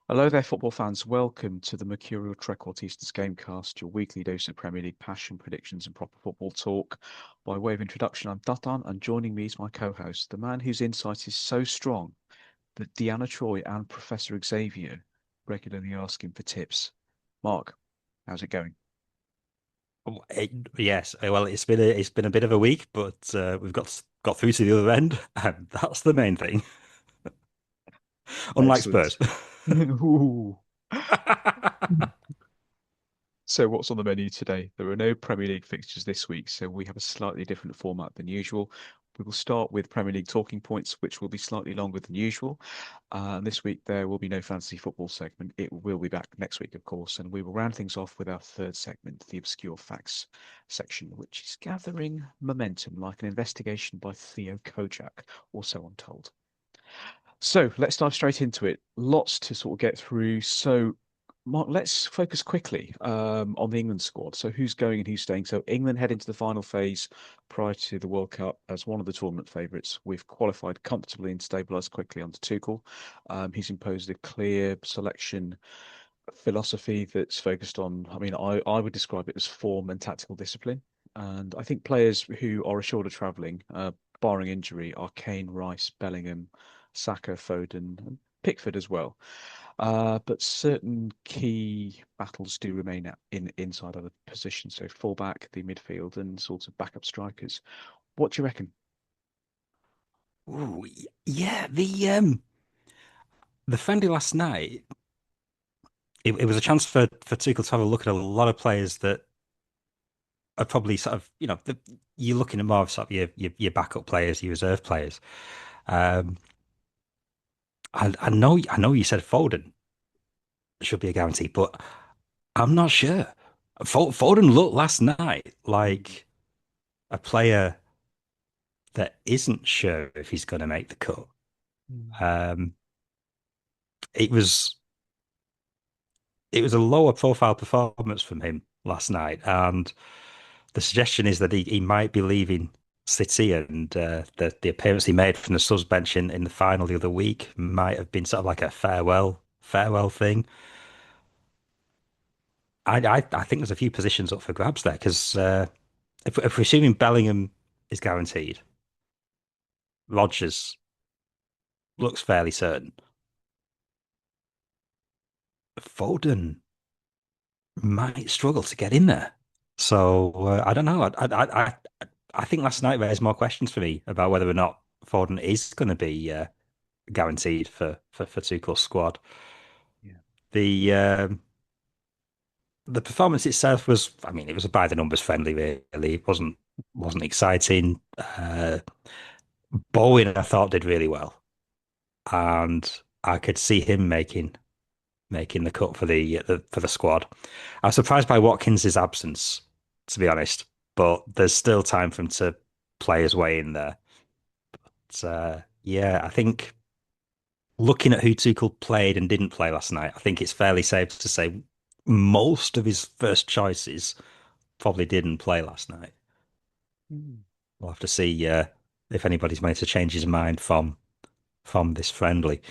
Hello there, football fans. Welcome to the Mercurial Trequartistas Gamecast, your weekly dose of Premier League passion, predictions, and proper football talk. By way of introduction, I'm Dutton, and joining me is my co-host, the man whose insight is so strong that Deanna Troy and Professor Xavier regularly ask him for tips. Mark, how's it going? Yes, well, it's been a bit of a week, but we've got through to the other end, and that's the main thing. Unlike Excellent. Spurs. Ooh. So, what's on the menu today? There are no Premier League fixtures this week, so we have a slightly different format than usual. We will start with Premier League talking points, which will be slightly longer than usual. And this week, there will be no fantasy football segment. It will be back next week, of course. And we will round things off with our third segment, the Obscure Facts section, which is gathering momentum like an investigation by Theo Kojak, also untold. So let's dive straight into it. Lots to sort of get through. So, Mark, let's focus quickly on the England squad. So, who's going and who's staying? So, England head into the final phase prior to the World Cup as one of the tournament favourites. We've qualified comfortably and stabilised quickly under Tuchel. He's imposed a clear selection philosophy that's focused on, I would describe it as form and tactical discipline. And I think players who are assured of travelling, barring injury, are Kane, Rice, Bellingham, Saka, Foden, and Pickford as well. But certain key battles do remain in inside other positions, so fullback, the midfield, and sort of backup strikers. What do you reckon? Ooh, yeah, the friendly last night, it was a chance for Tuchel to have a look at a lot of players that are probably sort of, you're looking at more of sort of your backup players, your reserve players. Um, I know you said Foden should be a guarantee, but I'm not sure. Foden looked last night Mm, like a player that isn't sure if he's going to make the cut. mm, Um, it was it was a lower profile performance from him last night, and the suggestion is that he might be leaving City, and the appearance he made from the subs bench in the final the other week might have been sort of like a farewell thing. I think there's a few positions up for grabs there because if we're assuming Bellingham is guaranteed, Rodgers looks fairly certain. Foden might struggle to get in there. So I don't know. I think last night raised more questions for me about whether or not Foden is going to be guaranteed for Tuchel's squad. yeah. The performance itself was, I mean, it was a by the numbers friendly. Really, it wasn't exciting. Bowen, I thought, did really well, and I could see him making the cut for the squad. I was surprised by Watkins' absence, to be honest, but there's still time for him to play his way in there. But, yeah, I think looking at who Tuchel played and didn't play last night, I think it's fairly safe to say most of his first choices probably didn't play last night. Mm. We'll have to see if anybody's managed to change his mind from this friendly.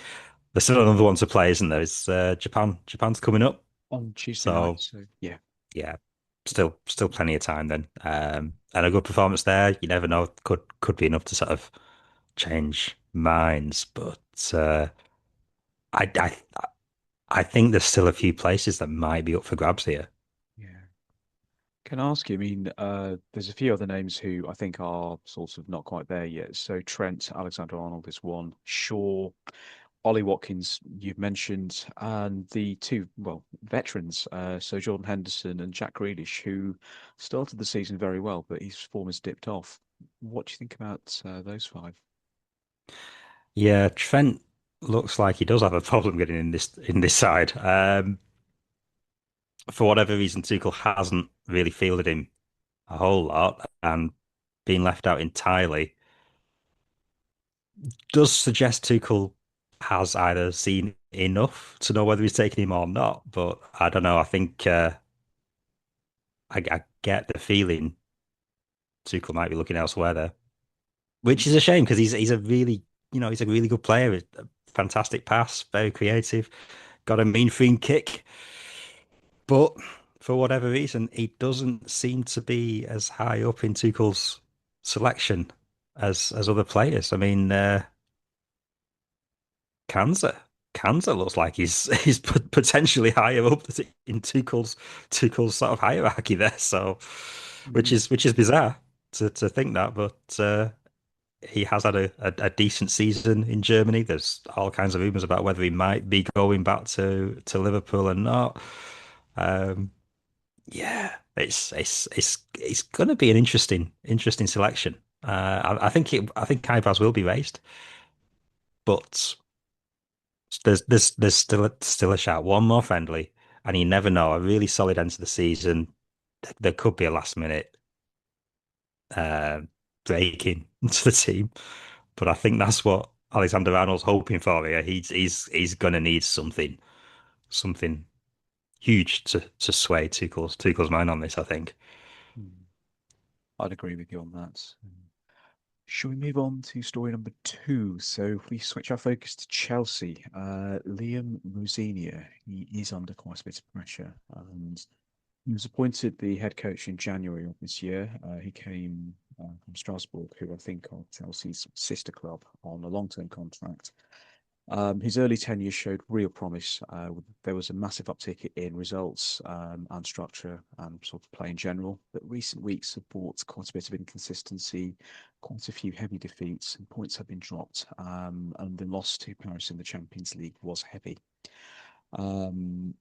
There's still another one to play, isn't there? It's Japan. Japan's coming up, On Tuesday night, so so yeah. yeah, still plenty of time then. And a good performance there. You never know, could be enough to sort of change minds. But I I I think there's still a few places that might be up for grabs here. Yeah. Can I ask you? I mean, there's a few other names who I think are sort of not quite there yet. So Trent Alexander-Arnold is one. Shaw, Ollie Watkins, you've mentioned, and the two, well, veterans, so Jordan Henderson and Jack Grealish, who started the season very well, but his form has dipped off. What do you think about those five? Yeah, Trent looks like he does have a problem getting in this side. For whatever reason, Tuchel hasn't really fielded him a whole lot, and being left out entirely does suggest Tuchel has either seen enough to know whether he's taking him or not. But I don't know. I think I get the feeling Tuchel might be looking elsewhere there, which is a shame because he's a really he's a really good player. A fantastic pass, very creative. got a mean free kick, but for whatever reason, he doesn't seem to be as high up in Tuchel's selection as other players. I mean, Kanza. Kanza looks like he's potentially higher up in Tuchel's sort of hierarchy there. So, Mm. which is bizarre to think that, but he has had a decent season in Germany. There's all kinds of rumors about whether he might be going back to Liverpool or not. Um, yeah, it's going to be an interesting selection. I think eyebrows will be raised, but there's still a shout. One more friendly, and you never know. A really solid end to the season. There could be a last minute uh, breaking into the team, but I think that's what Alexander Arnold's hoping for here. He's gonna need something huge to sway Tuchel's mind on this. I think. Mm. I'd agree with you on that. Shall we move on to story number two? So if we switch our focus to Chelsea, Liam Rosenior, he is under quite a bit of pressure, and he was appointed the head coach in January of this year. He came from Strasbourg, who I think are Chelsea's sister club, on a long-term contract. His early tenure showed real promise. There was a massive uptick in results and structure and sort of play in general. But recent weeks have brought quite a bit of inconsistency, quite a few heavy defeats, and points have been dropped. And the loss to Paris in the Champions League was heavy. Um,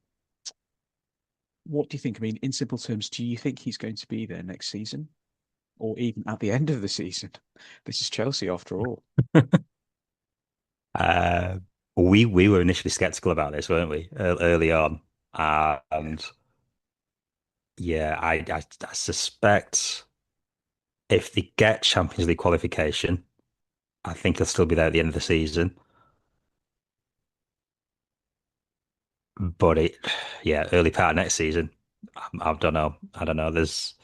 what do you think? I mean, in simple terms, do you think he's going to be there next season or even at the end of the season? This is Chelsea after all. Uh, we were initially skeptical about this, weren't we, early on? And yeah, I suspect if they get Champions League qualification, I think he'll still be there at the end of the season. But yeah, early part of next season, I don't know. I don't know. There's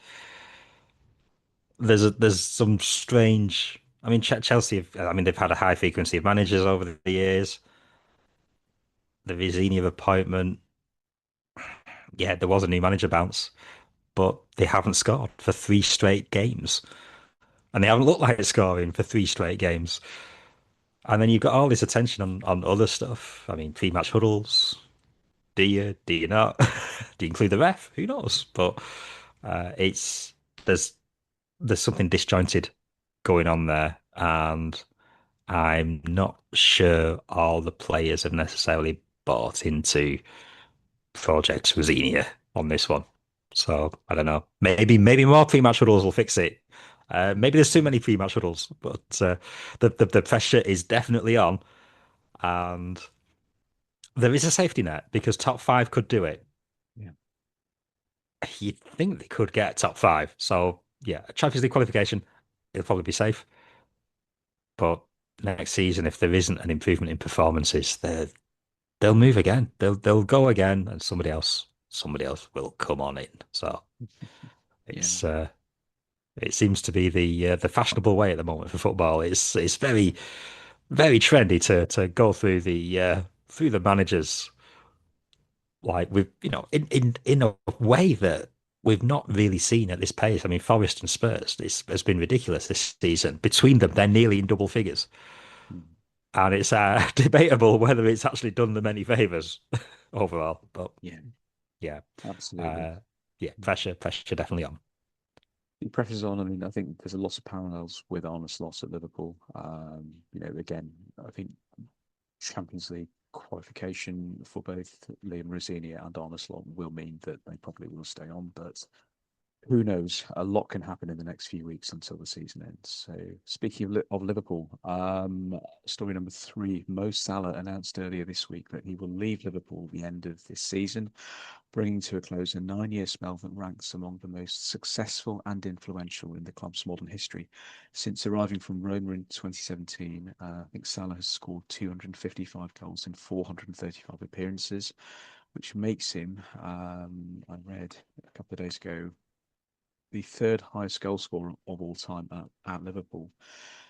some strange. I mean, Chelsea. I mean, they've had a high frequency of managers over the years. The Vizini appointment. Yeah, there was a new manager bounce, but they haven't scored for three straight games, and they haven't looked like scoring for three straight games. And then you've got all this attention on other stuff. I mean, pre-match huddles. Do you? Do you not? Do you include the ref? Who knows? But it's there's there's something disjointed going on there, and I'm not sure all the players have necessarily bought into Project Rosenia on this one. So I don't know. Maybe more pre-match huddles will fix it. Maybe there's too many pre-match huddles, but the pressure is definitely on, and there is a safety net because top five could do it. Yeah. You'd think they could get top five. So yeah, Champions League qualification, it'll probably be safe. But next season, if there isn't an improvement in performances, they'll move again. They'll go again, and somebody else will come on in. So Yeah. it's it seems to be the fashionable way at the moment for football. It's very trendy to go through the managers like with in a way that we've not really seen at this pace. I mean, Forest and Spurs, this has been ridiculous this season. Between them, they're nearly in double figures. Mm. And it's debatable whether it's actually done them any favors overall. But Yeah, yeah, absolutely. uh, yeah, Mm. pressure definitely on. The pressure's on. I mean, I think there's a lot of parallels with Arne Slot at Liverpool. Again, I think Champions League qualification for both Liam Rosenior and Arne Slot will mean that they probably will stay on, but who knows? A lot can happen in the next few weeks until the season ends. So, speaking of Liverpool, story number three: Mo Salah announced earlier this week that he will leave Liverpool at the end of this season, bringing to a close a 9-year spell that ranks among the most successful and influential in the club's modern history. Since arriving from Roma in 2017, I think Salah has scored 255 goals in 435 appearances, which makes him, I read a couple of days ago, the third highest goal scorer of all time at Liverpool.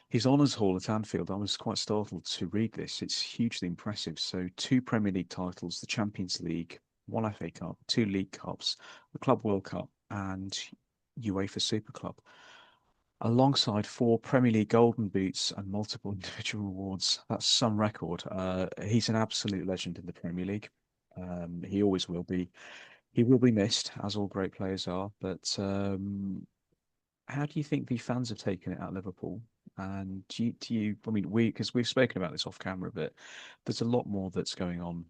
His honours hall at Anfield, I was quite startled to read this. It's hugely impressive. So, two Premier League titles, the Champions League, one FA Cup, two League Cups, the Club World Cup, and UEFA Super Club, alongside four Premier League Golden Boots and multiple individual awards. That's some record. He's an absolute legend in the Premier League. He always will be. He will be missed, as all great players are. But how do you think the fans have taken it at Liverpool? And I mean, because we've spoken about this off camera, but there's a lot more that's going on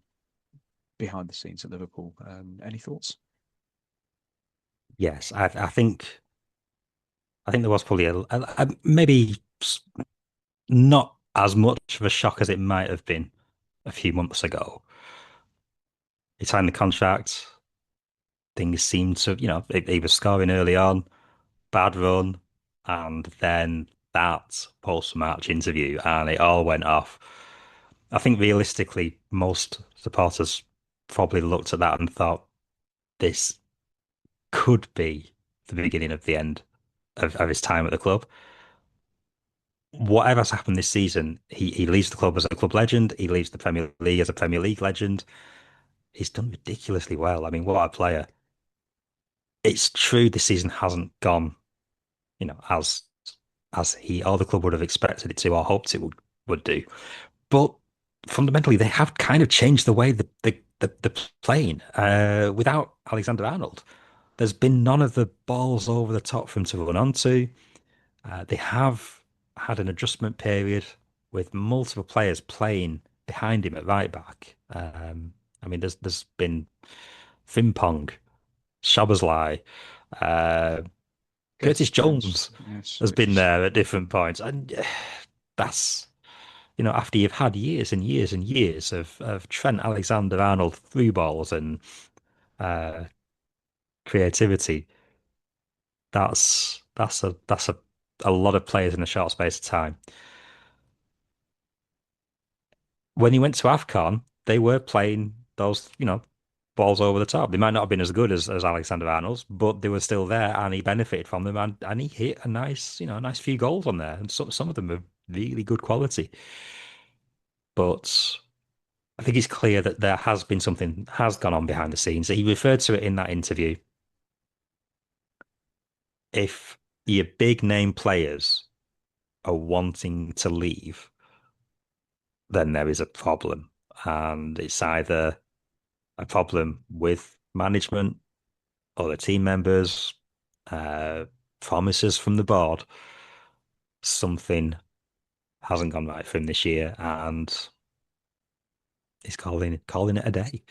behind the scenes at Liverpool. Any thoughts? Yes, I think there was probably maybe not as much of a shock as it might have been a few months ago. He signed the contract. Things seemed to, he was scoring early on, bad run, and then that post-match interview, and it all went off. I think realistically, most supporters probably looked at that and thought this could be the beginning of the end of his time at the club. Whatever's happened this season, he leaves the club as a club legend. He leaves the Premier League as a Premier League legend. He's done ridiculously well. I mean, what a player. It's true this season hasn't gone, as he or the club would have expected it to or hoped it would do. But fundamentally, they have kind of changed the way the playing. Without Alexander Arnold, there's been none of the balls over the top for him to run onto. They have had an adjustment period with multiple players playing behind him at right back. I mean, there's been Frimpong, Szoboszlai, uh, Curtis Curtis Jones, Jones yes, has which been is there at different points, and that's after you've had years and years and years of Trent Alexander-Arnold through balls and uh, creativity, that's a lot of players in a short space of time. When he went to AFCON, they were playing those, balls over the top. They might not have been as good as Alexander Arnold's, but they were still there, and he benefited from them, and he hit a nice few goals on there, and some of them are really good quality. But I think it's clear that there has been something has gone on behind the scenes. He referred to it in that interview. If your big name players are wanting to leave, then there is a problem, and it's either a problem with management or the team members, uh, promises from the board. Something hasn't gone right for him this year, and he's calling it a day.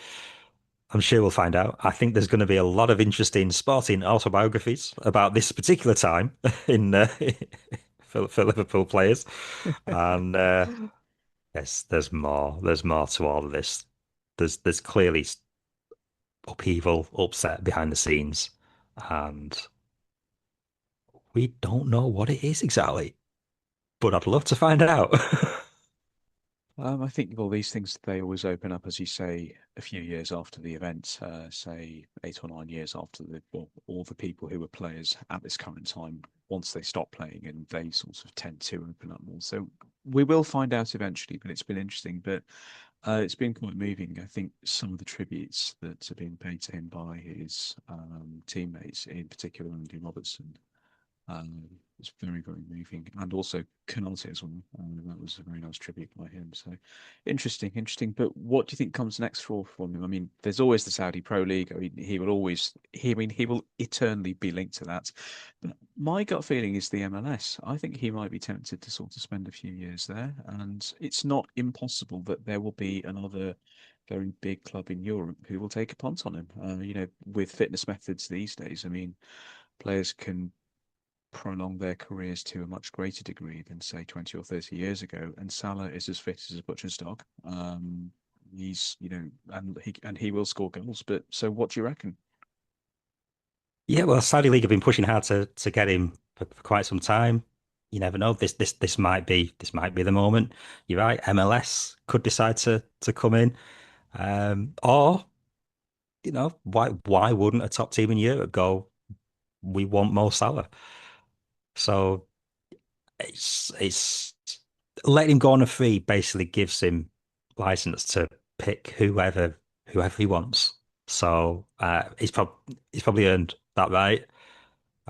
I'm sure we'll find out. I think there's going to be a lot of interesting sporting autobiographies about this particular time in for Liverpool players, and yes, there's more. There's more to all of this. There's clearly upheaval, upset behind the scenes, and we don't know what it is exactly, but I'd love to find out. I think all these things they always open up, as you say, a few years after the event, say 8 or 9 years after all the people who were players at this current time, once they stop playing, and they sort of tend to open up more. So we will find out eventually, but it's been interesting. But it's been quite moving. I think some of the tributes that have been paid to him by his teammates, in particular Andy Robertson, it's very, very moving. And also Canate as well. That was a very nice tribute by him. So interesting, interesting. But what do you think comes next for him? I mean, there's always the Saudi Pro League. I mean, he will eternally be linked to that. But my gut feeling is the MLS. I think he might be tempted to sort of spend a few years there. And it's not impossible that there will be another very big club in Europe who will take a punt on him. With fitness methods these days, I mean, players can prolong their careers to a much greater degree than say 20 or 30 years ago. And Salah is as fit as a butcher's dog. He's, and he will score goals. But so what do you reckon? Yeah, well, Saudi League have been pushing hard to get him for quite some time. You never know. This might be the moment. You're right. MLS could decide to come in, or why wouldn't a top team in Europe go? We want Mo Salah. So it's letting him go on a free basically gives him license to pick whoever he wants. So he's probably earned that right.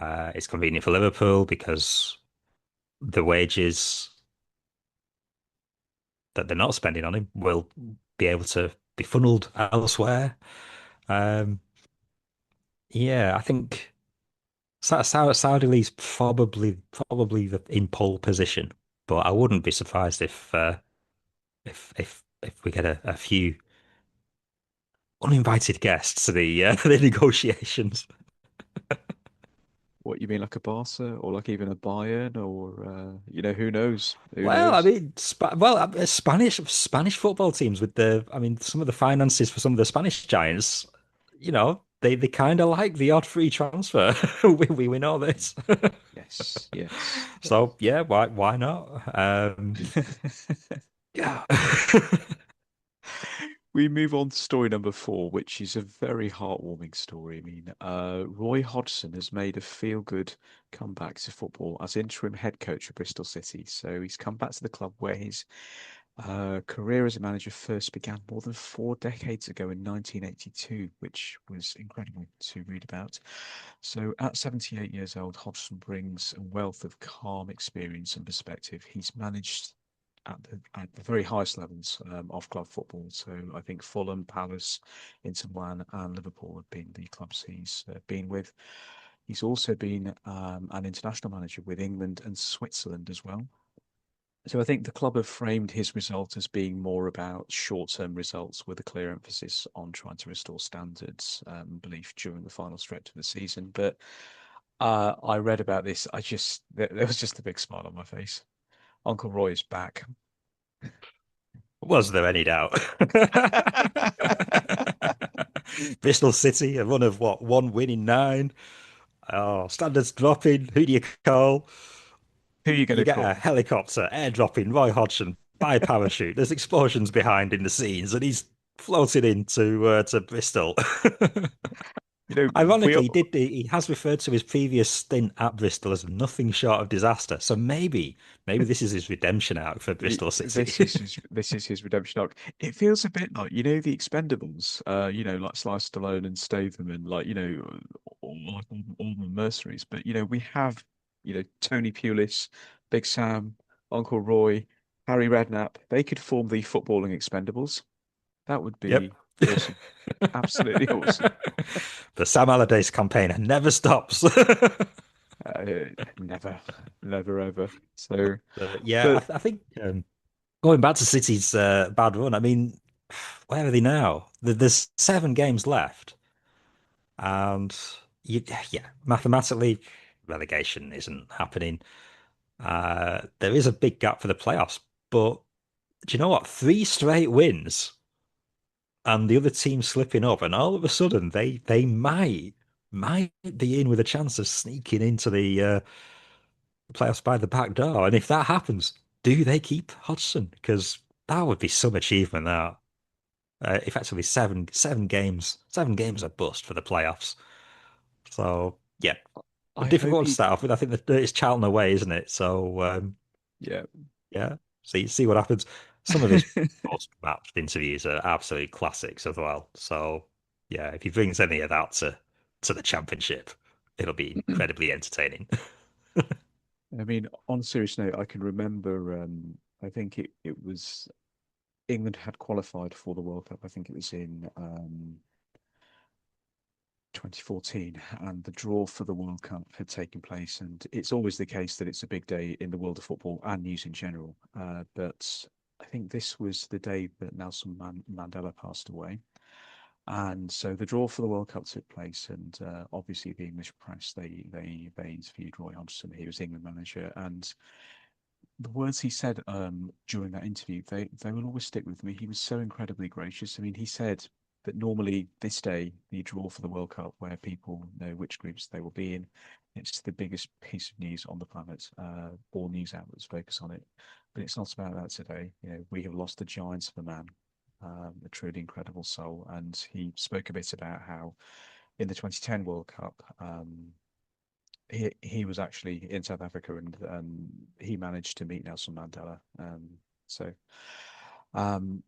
It's convenient for Liverpool because the wages that they're not spending on him will be able to be funneled elsewhere. Um, yeah, I think Saudi Lee's probably in pole position, but I wouldn't be surprised if we get a few uninvited guests to the the negotiations. What you mean, like a Barca or like even a Bayern or who knows? Who Well, I knows? mean, Spanish football teams with I mean, some of the finances for some of the Spanish giants, they kind of like the odd free transfer. We know this. Yes, yes. So yeah, why not? Yeah. We move on to story number four, which is a very heartwarming story. I mean, Roy Hodgson has made a feel-good comeback to football as interim head coach of Bristol City. So he's come back to the club where his career as a manager first began more than 4 decades ago in 1982, which was incredible to read about. So at 78 years old, Hodgson brings a wealth of calm experience and perspective. He's managed at the very highest levels of club football. So I think Fulham, Palace, Inter Milan, and Liverpool have been the clubs he's been with. He's also been an international manager with England and Switzerland as well. So I think the club have framed his result as being more about short-term results with a clear emphasis on trying to restore standards and belief during the final stretch of the season. But I read about this. There was just a big smile on my face. Uncle Roy is back. Was there any doubt? Bristol City, a run of what, one win in nine? Oh, standards dropping. Who do you call? Who are you going You to get a call? helicopter airdropping Roy Hodgson by parachute. There's explosions behind in the scenes, and he's floated into to Bristol. You know, we Ironically, he has referred to his previous stint at Bristol as nothing short of disaster. So maybe this is his redemption arc for Bristol this City. is his redemption arc. It feels a bit like the Expendables, like Sly Stallone and Statham, and like all the mercenaries. But we have Tony Pulis, Big Sam, Uncle Roy, Harry Redknapp. They could form the footballing Expendables. That would Yep. be awesome, absolutely awesome. The Sam Allardyce campaign never stops. Never, never ever. So, Yeah, but I think going back to City's bad run, I mean, where are they now? There's 7 games left, and yeah, mathematically, relegation isn't happening. There is a big gap for the playoffs, but do you know what? 3 straight wins and the other team slipping up, and all of a sudden they might be in with a chance of sneaking into the playoffs by the back door. And if that happens, do they keep Hodgson? Because that would be some achievement. That effectively seven games a bust for the playoffs. So yeah, a I difficult hope one to he. start off with. I think that it's Charlton away, isn't it? So Yeah. yeah, see what happens. Some of his post-match interviews are absolutely classics as well. So yeah, if he brings any of that to the championship, it'll be incredibly entertaining. I mean, on a serious note, I can remember. I think it was England had qualified for the World Cup. I think it was in 2014, and the draw for the World Cup had taken place. And it's always the case that it's a big day in the world of football and news in general. But I think this was the day that Nelson Mandela passed away. And so the draw for the World Cup took place, and obviously the English press they interviewed Roy Hodgson. He was England manager, and the words he said during that interview, they will always stick with me. He was so incredibly gracious. I mean, he said that normally this day, the draw for the World Cup, where people know which groups they will be in, it's the biggest piece of news on the planet. All news outlets focus on it, but it's not about that today. We have lost the giants of a man, a truly incredible soul. And he spoke a bit about how in the 2010 World Cup, he was actually in South Africa, and he managed to meet Nelson Mandela. So um,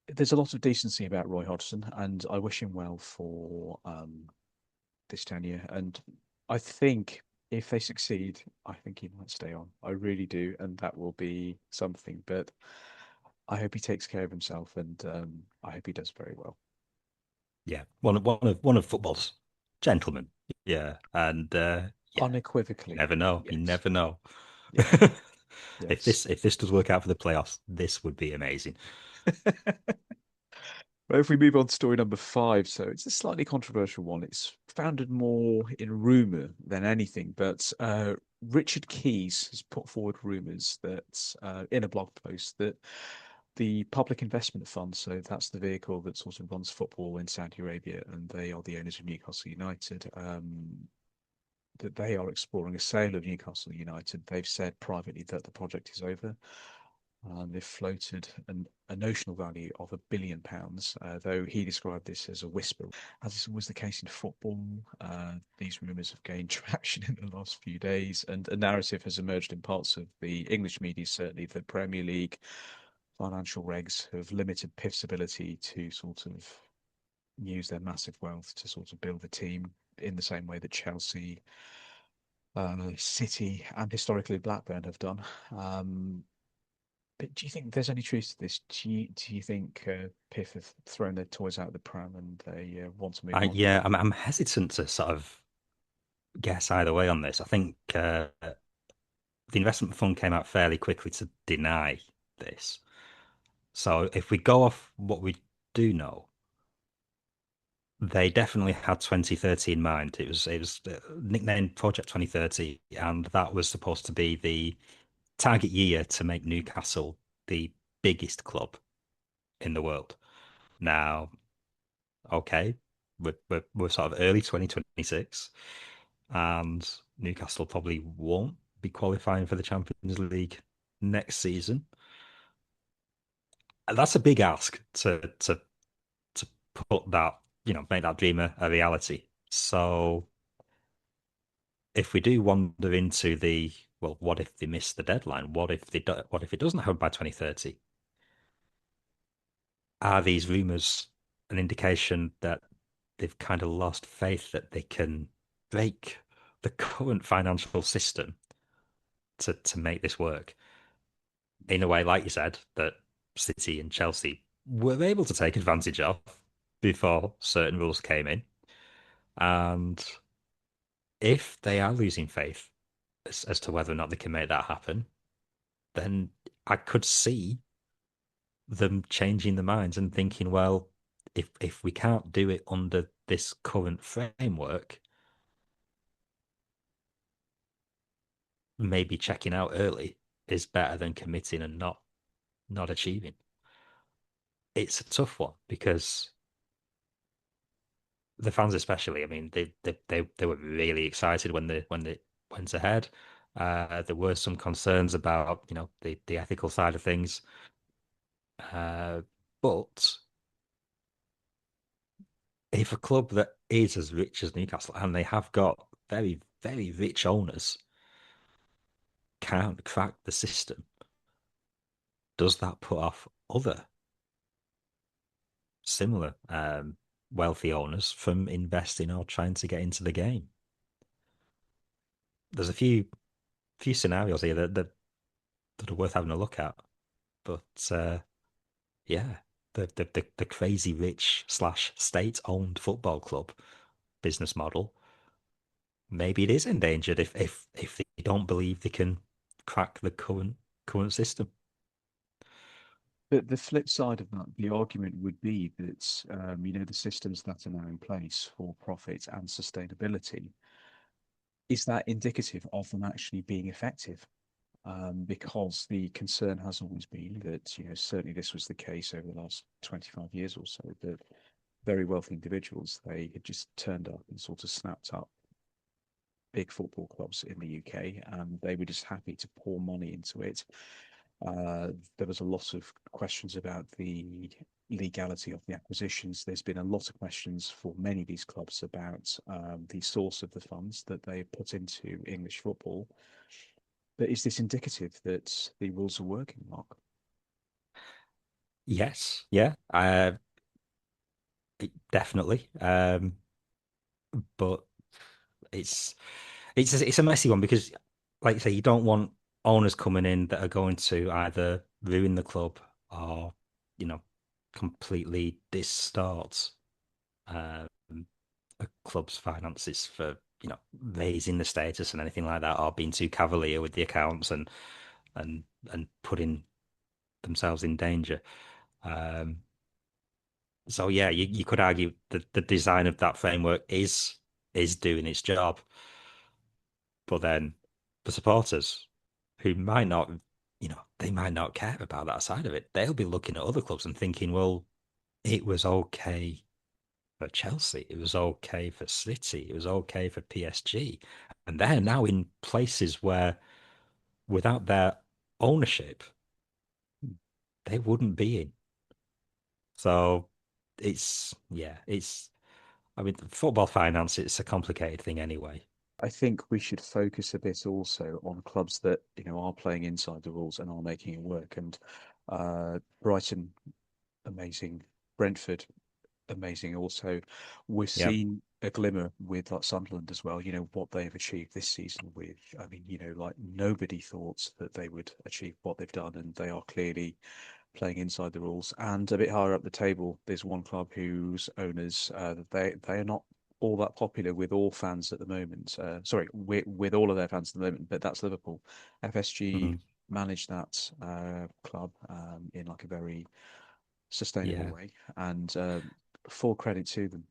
there's a lot of decency about Roy Hodgson, and I wish him well for this tenure. And I think if they succeed, I think he might stay on. I really do, and that will be something. But I hope he takes care of himself, and I hope he does very well. Yeah, one of football's gentlemen. Yeah, and yeah, Unequivocally, never know. You yes. never know. Yeah, If yes. this does work out for the playoffs, this would be amazing. Well, if we move on to story number five, so it's a slightly controversial one. It's founded more in rumor than anything, but Richard Keys has put forward rumors that in a blog post that the Public Investment Fund, so that's the vehicle that sort of runs football in Saudi Arabia, and they are the owners of Newcastle United, that they are exploring a sale of Newcastle United. They've said privately that the project is over. They've floated a notional value of £1 billion, though he described this as a whisper. As is always the case in football, these rumours have gained traction in the last few days, and a narrative has emerged in parts of the English media, certainly, that Premier League financial regs have limited PIF's ability to sort of use their massive wealth to sort of build a team in the same way that Chelsea, City, and historically Blackburn have done. But do you think there's any truth to this? Do you think PIF have thrown their toys out of the pram and they want to move I on? yeah, I'm hesitant to sort of guess either way on this. I think the investment fund came out fairly quickly to deny this. So if we go off what we do know, they definitely had 2030 in mind. It was nicknamed Project 2030, and that was supposed to be the target year to make Newcastle the biggest club in the world. Now, okay, we're sort of early 2026, and Newcastle probably won't be qualifying for the Champions League next season. And that's a big ask to put that, make that dream a reality. So if we do wander into the, well, what if they miss the deadline? What if it doesn't happen by 2030? Are these rumors an indication that they've kind of lost faith that they can break the current financial system to make this work in a way, like you said, that City and Chelsea were able to take advantage of before certain rules came in? And if they are losing faith as to whether or not they can make that happen, then I could see them changing their minds and thinking, well, if we can't do it under this current framework, maybe checking out early is better than committing and not achieving. It's a tough one because the fans, especially, I mean, they were really excited when they went ahead. There were some concerns about the ethical side of things, uh, but if a club that is as rich as Newcastle, and they have got very, very rich owners, can't crack the system, does that put off other similar wealthy owners from investing or trying to get into the game? There's a few scenarios here that are worth having a look at, but yeah, the crazy rich slash state owned football club business model, maybe it is endangered if they don't believe they can crack the current system. But the flip side of that, the argument would be that the systems that are now in place for profit and sustainability, is that indicative of them actually being effective? Because the concern has always been that, certainly this was the case over the last 25 years or so, that very wealthy individuals, they had just turned up and sort of snapped up big football clubs in the UK, and they were just happy to pour money into it. Uh, there was a lot of questions about the legality of the acquisitions. There's been a lot of questions for many of these clubs about the source of the funds that they put into English football. But is this indicative that the rules are working, Mark? Yes, yeah, definitely. But it's it's a messy one because, like you say, you don't want owners coming in that are going to either ruin the club or, you know, completely distort um, a club's finances for, raising the status and anything like that, or being too cavalier with the accounts and and putting themselves in danger. Um, so yeah, you could argue that the design of that framework is doing its job. But then the supporters who might not, they might not care about that side of it. They'll be looking at other clubs and thinking, well, it was okay for Chelsea, it was okay for City, it was okay for PSG. And they're now in places where without their ownership, they wouldn't be in. So I mean, football finance, it's a complicated thing anyway. I think we should focus a bit also on clubs that are playing inside the rules and are making it work. And Brighton, amazing. Brentford, amazing. Also, we're Yeah. seeing a glimmer with like Sunderland as well. What they've achieved this season with. I mean, like nobody thought that they would achieve what they've done, and they are clearly playing inside the rules. And a bit higher up the table, there's one club whose owners they are not all that popular with all fans at the moment. Sorry, with all of their fans at the moment, but that's Liverpool. FSG Mm, manage that club in like a very sustainable yeah. way, and full credit to them.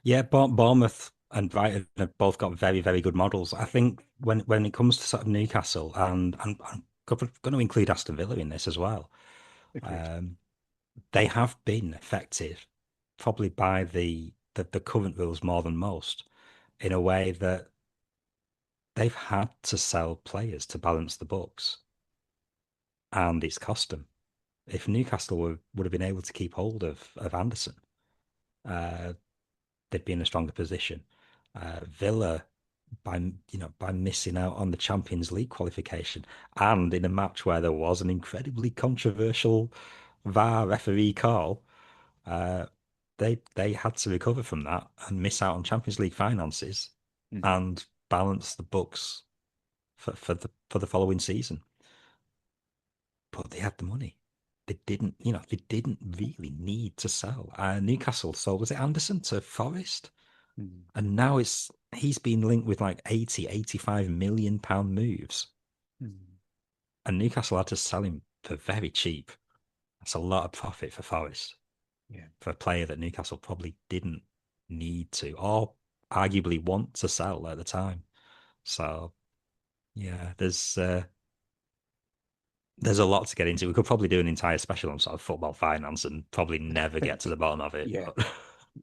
Yeah, Bournemouth and Brighton have both got very, very good models. I think when it comes to sort of Newcastle, and I'm going to include Aston Villa in this as well, Agreed. um, they have been effective, probably by the current rules more than most, in a way that they've had to sell players to balance the books, and it's cost them. If Newcastle would have been able to keep hold of Anderson, uh, they'd be in a stronger position. Villa, by missing out on the Champions League qualification, and in a match where there was an incredibly controversial VAR referee call, uh, they had to recover from that and miss out on Champions League finances Mhm. and balance the books for the following season. But they had the money. They didn't really need to sell. Newcastle sold, was it Anderson to Forest? Mhm. And now he's been linked with like 80, 85 million pound moves. Mhm. And Newcastle had to sell him for very cheap. That's a lot of profit for Forest, Yeah. for a player that Newcastle probably didn't need to, or arguably want to sell at the time. So yeah, there's a lot to get into. We could probably do an entire special on sort of football finance and probably never get to the bottom of it. Yeah.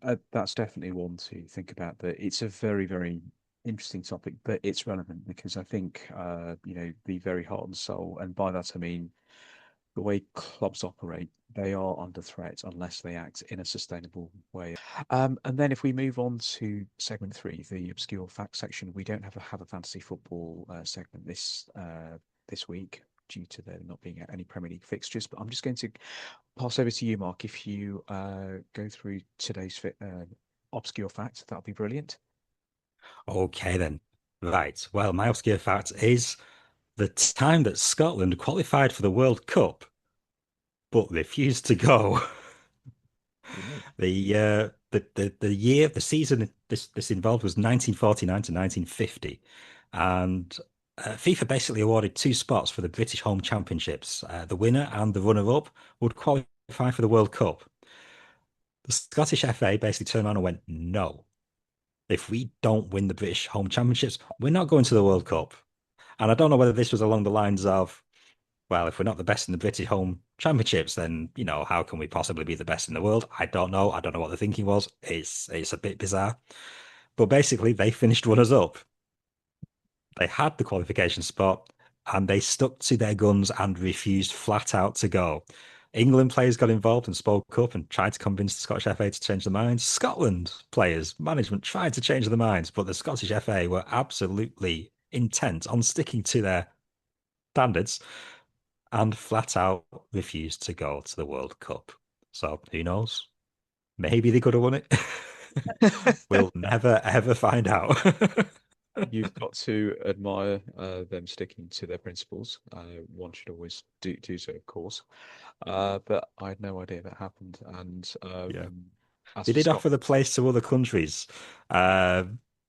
But That's definitely one to think about. But it's a very, very interesting topic, but it's relevant because I think, the very heart and soul, and by that I mean the way clubs operate, they are under threat unless they act in a sustainable way. And then if we move on to segment three, the obscure fact section, we don't have a fantasy football segment this week due to there not being any Premier League fixtures. But I'm just going to pass over to you, Mark. If you go through today's obscure fact, that'll be brilliant. okay then. Right. Well, my obscure fact is the time that Scotland qualified for the World Cup but refused to go. Ooh. The year, the season this involved was 1949 to 1950, and FIFA basically awarded two spots for the British Home Championships. The winner and the runner-up would qualify for the World Cup. The Scottish FA basically turned around and went, "No, if we don't win the British Home Championships, we're not going to the World Cup." And I don't know whether this was along the lines of, well, if we're not the best in the British Home Championships, then, how can we possibly be the best in the world? I don't know. I don't know what the thinking was. It's a bit bizarre. But basically, they finished runners up. They had the qualification spot, and they stuck to their guns and refused flat out to go. England players got involved and spoke up and tried to convince the Scottish FA to change their minds. Scotland players, management tried to change their minds, but the Scottish FA were absolutely intent on sticking to their standards and flat out refused to go to the World Cup. So who knows? Maybe they could have won it. We'll never ever find out. You've got to admire them sticking to their principles. One should always do so, of course. But I had no idea that happened. And Yeah. as They for did offer the Scotland, place to other countries. Uh,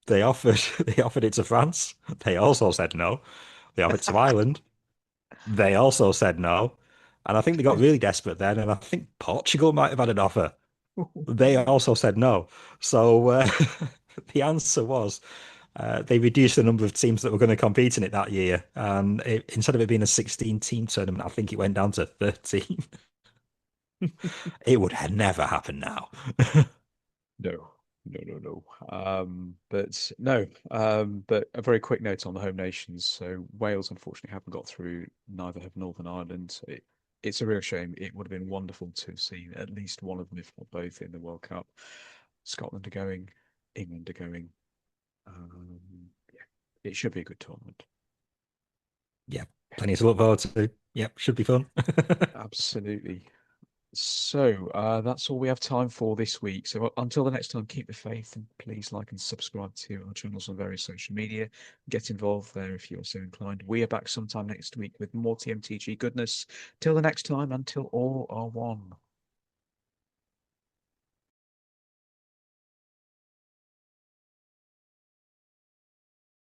they offered they offered it to France. They also said no. They offered it to Ireland. They also said no. And I think they got really desperate then, and I think Portugal might have had an offer. They also said no. So the answer was they reduced the number of teams that were going to compete in it that year. And instead of it being a 16 team tournament, I think it went down to 13. It would never happen now. no, no. But no, but a very quick note on the home nations. So Wales unfortunately haven't got through. Neither have Northern Ireland. It's a real shame. It would have been wonderful to have seen at least one of them, if not both, in the World Cup. Scotland are going, England are going. Um, yeah, it should be a good tournament. Yeah, plenty to look forward to. Yep, should be fun. Absolutely. So that's all we have time for this week. So until the next time, keep the faith and please like and subscribe to our channels on various social media. Get involved there if you're so inclined. We are back sometime next week with more TMTG goodness. Till the next time, until all are one.